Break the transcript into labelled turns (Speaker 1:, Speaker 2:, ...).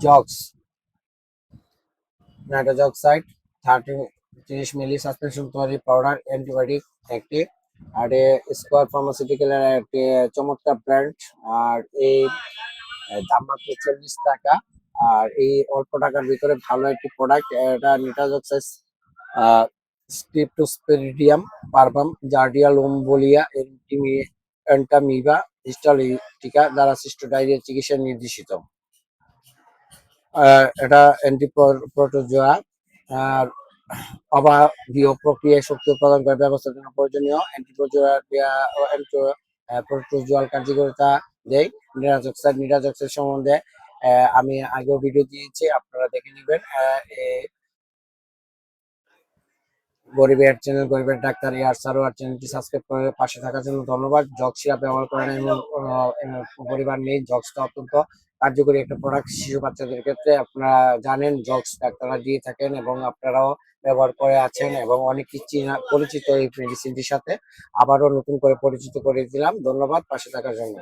Speaker 1: জক্স নাইট্রোজক্সাইড 30 মিলি suspension তৈরি powder antibiotic একটি। আর square ফার্মাসিউটিক্যালের একটি চমৎকার ব্র্যান্ড। আর এই দাম মাত্র 40 টাকা। আর এই অল্প টাকার ভিতরে ভালো একটি প্রোডাক্ট। এটা নিটাজক্সাইড স্ক্রিপ্টোস্পেরিডিয়াম পারভাম জার্ডিয়া লোমবোলিয়া এন্টামিবা হিস্টোলিটিকা দ্বারা সৃষ্ট ডায়রিয়া চিকিৎসা নির্দেশিত। এটা প্রোটোজোয়া আর অবাধীয় প্রক্রিয়ায় শক্তি উৎপাদন করে ব্যবস্থার জন্য প্রয়োজনীয় প্রোটোজোয়াল কার্যকারিতা দেয়। নিরাজক্সাইড সম্বন্ধে আমি আগেও ভিডিও দিয়েছি, আপনারা দেখে নেবেন। গরিবের চ্যানেল, গরিবের ডাক্তার এয়ার সারোয়ার চ্যানেলটি সাবস্ক্রাইব করে পাশে থাকার জন্য ধন্যবাদ। জক্স সিরাপ ব্যবহার করেন এমন পরিবার নেই। জক্সটা অত্যন্ত কার্যকরী একটা প্রোডাক্ট শিশু বাচ্চাদের ক্ষেত্রে। আপনারা জানেন জক্স ডাক্তাররা দিয়ে থাকেন এবং আপনারাও ব্যবহার করে আছেন এবং অনেকেই পরিচিত এই মেডিসিনটির সাথে। আবারও নতুন করে পরিচিত করে দিলাম। ধন্যবাদ পাশে থাকার জন্য।